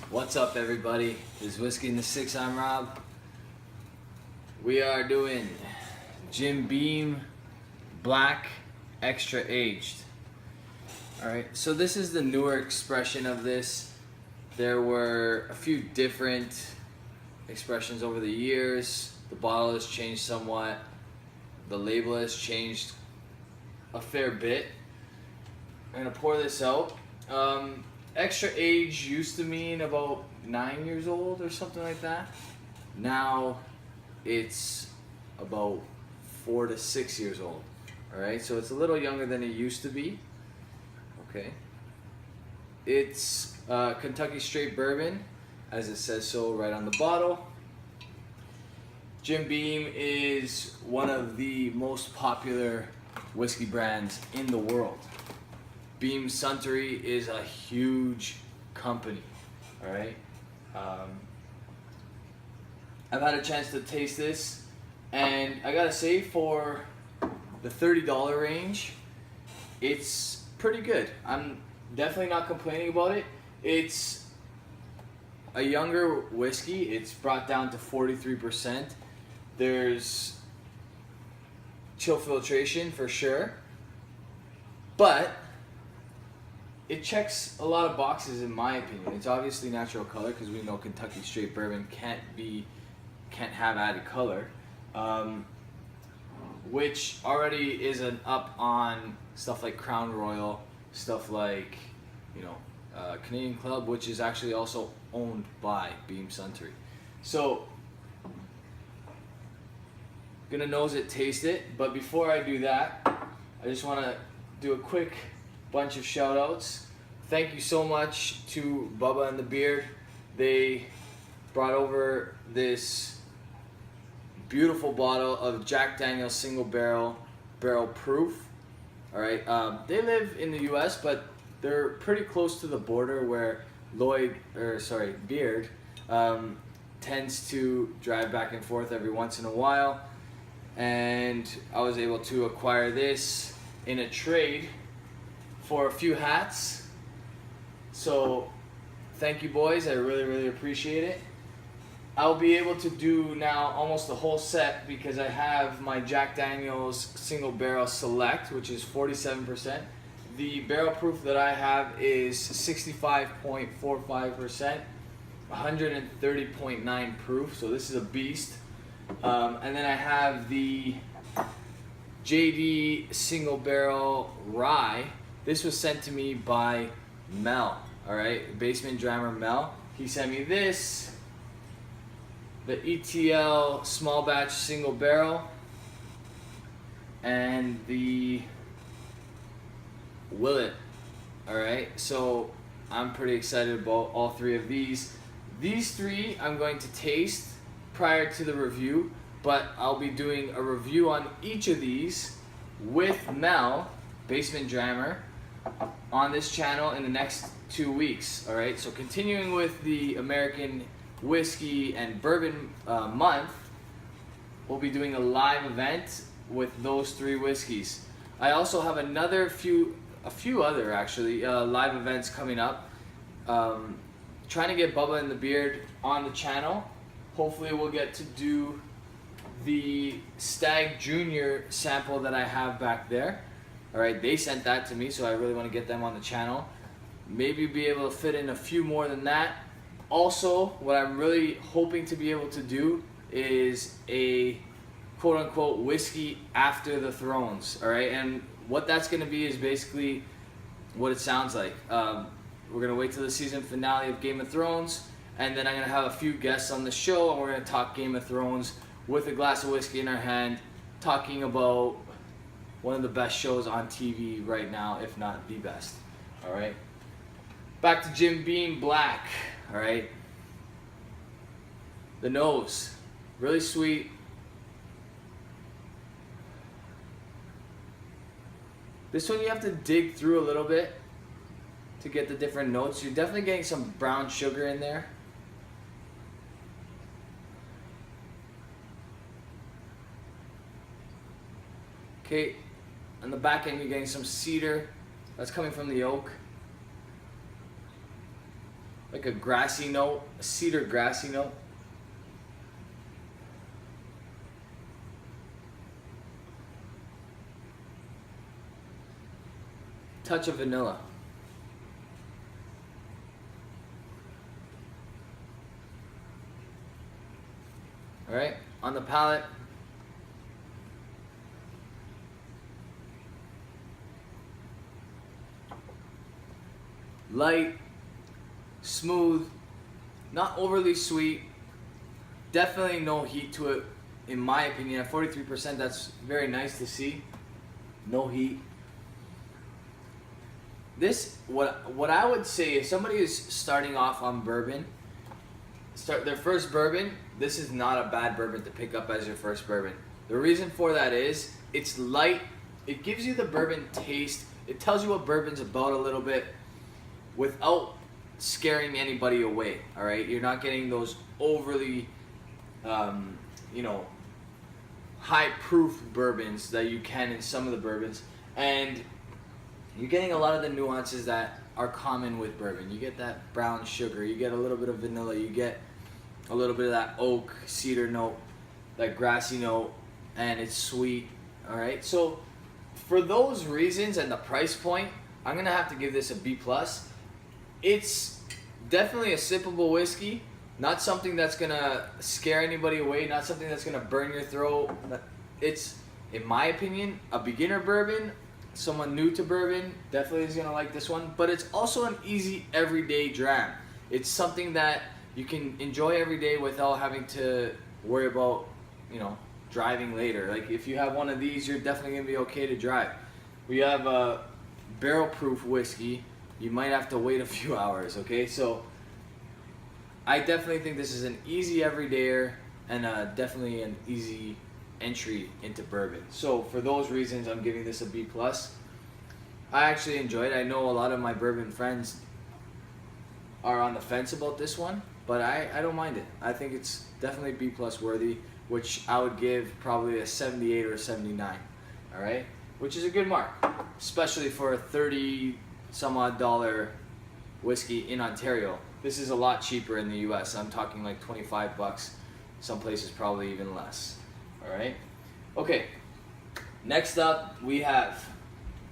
What's up, everybody? This is Whiskey in the Six. I'm Rob. We are doing Jim Beam Black Extra Aged. Alright, so this is the newer expression of this. There were a few different expressions over the years. The bottle has changed somewhat. The label has changed a fair bit. I'm going to pour this out. Extra age used to mean about 9 years old or something like that. Now it's about 4 to 6 years old. Alright, so it's a little younger than it used to be. Okay. It's Kentucky Straight Bourbon, as it says so right on the bottle. Jim Beam is one of the most popular whiskey brands in the world. Beam Suntory is a huge company, all right? I've had a chance to taste this, and I gotta say, for the $30 range, it's pretty good. I'm definitely not complaining about it. It's a younger whiskey. It's brought down to 43%. There's chill filtration for sure, but it checks a lot of boxes in my opinion. It's obviously natural color because we know Kentucky Straight Bourbon can't have added color, which already is an up on stuff like Crown Royal, stuff like Canadian Club, which is actually also owned by Beam Suntory. So gonna nose it, taste it, but before I do that, I just want to do a quick bunch of shout outs. Thank you so much to Bubba and the Beard. They brought over this beautiful bottle of Jack Daniel's single barrel proof. All right, they live in the U.S., but they're pretty close to the border where Beard tends to drive back and forth every once in a while, and I was able to acquire this in a trade for a few hats. So thank you, boys. I really appreciate it. I'll be able to do now almost the whole set because I have my Jack Daniel's Single Barrel Select, which is 47%. The barrel proof that I have is 65.45%, 130.9 proof, so this is a beast. And then I have the JD Single Barrel Rye. This was sent to me by Mel, alright, Basement Drammer Mel. He sent me this, the ETL Small Batch Single Barrel, and the Willet, alright. So I'm pretty excited about all three of these. These three I'm going to taste prior to the review, but I'll be doing a review on each of these with Mel, Basement Drammer, on this channel in the next 2 weeks. Alright, so continuing with the American Whiskey and Bourbon month, we'll be doing a live event with those three whiskeys. I also have a few other actually live events coming up. Trying to get Bubba and the Beard on the channel. Hopefully we'll get to do the Stag Junior sample that I have back there. Alright, they sent that to me, so I really want to get them on the channel. Maybe be able to fit in a few more than that. Also, what I'm really hoping to be able to do is a quote-unquote whiskey after the thrones. Alright, and what that's going to be is basically what it sounds like. We're going to wait till the season finale of Game of Thrones, and then I'm going to have a few guests on the show, and we're going to talk Game of Thrones with a glass of whiskey in our hand, talking about one of the best shows on TV right now, if not the best. Alright, back to Jim Beam Black. Alright, the nose, really sweet. This one you have to dig through a little bit to get the different notes. You're definitely getting some brown sugar in there. Okay, on the back end you're getting some cedar. That's coming from the oak. like a grassy note, a cedar grassy note. Touch of vanilla. All right, on the palate, light, smooth, not overly sweet, definitely no heat to it in my opinion. At 43%, that's very nice to see. No heat. This, what I would say, if somebody is starting off on bourbon, start their first bourbon, this is not a bad bourbon to pick up as your first bourbon. The reason for that is it's light, it gives you the bourbon taste, it tells you what bourbon's about a little bit without scaring anybody away. All right, you're not getting those overly you know, high proof bourbons that you can in some of the bourbons, and you're getting a lot of the nuances that are common with bourbon. You get that brown sugar, you get a little bit of vanilla, you get a little bit of that oak, cedar note, that grassy note, and it's sweet. All right, so for those reasons and the price point, I'm gonna have to give this a B+. It's definitely a sippable whiskey, not something that's gonna scare anybody away, not something that's gonna burn your throat. It's, in my opinion, a beginner bourbon. Someone new to bourbon definitely is gonna like this one, but it's also an easy everyday dram. It's something that you can enjoy every day without having to worry about, you know, driving later. Like if you have one of these, you're definitely gonna be okay to drive. We have a barrel proof whiskey. You might have to wait a few hours, okay? So I definitely think this is an easy everydayer and definitely an easy entry into bourbon. So for those reasons, I'm giving this a B+. I actually enjoyed it. I know a lot of my bourbon friends are on the fence about this one, but I don't mind it. I think it's definitely B+ worthy, which I would give probably a 78 or a 79. All right, which is a good mark, especially for a $30 some odd whiskey in Ontario. This is a lot cheaper in the US. I'm talking like 25 bucks. Some places probably even less. All right. Okay. Next up, we have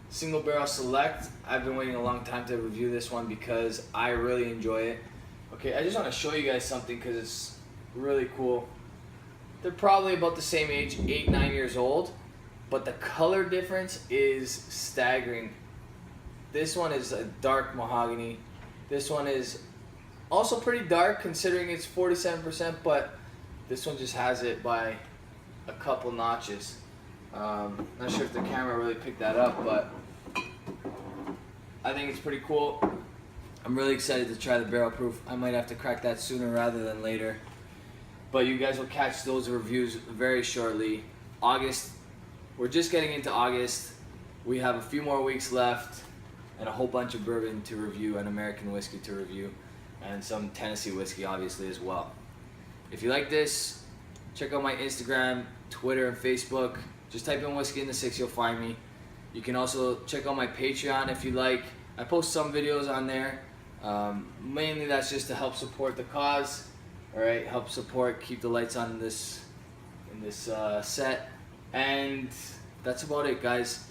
Single Barrel Select. I've been waiting a long time to review this one because I really enjoy it. Okay, I just want to show you guys something because it's really cool. They're probably about the same age, 8, 9 years old, but the color difference is staggering. This one is a dark mahogany. This one is also pretty dark considering it's 47%, but this one just has it by a couple notches. Not sure if the camera really picked that up, but I think it's pretty cool. I'm really excited to try the barrel proof. I might have to crack that sooner rather than later, but you guys will catch those reviews very shortly. August, we're just getting into August. We have a few more weeks left and a whole bunch of bourbon to review and American whiskey to review and some Tennessee whiskey obviously as well. If you like this, check out my Instagram, Twitter, and Facebook. Just type in Whiskey in the Six, you'll find me. You can also check out my Patreon if you like. I post some videos on there. Mainly that's just to help support the cause. All right, help support, keep the lights on in this set. And that's about it, guys.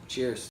Cheers.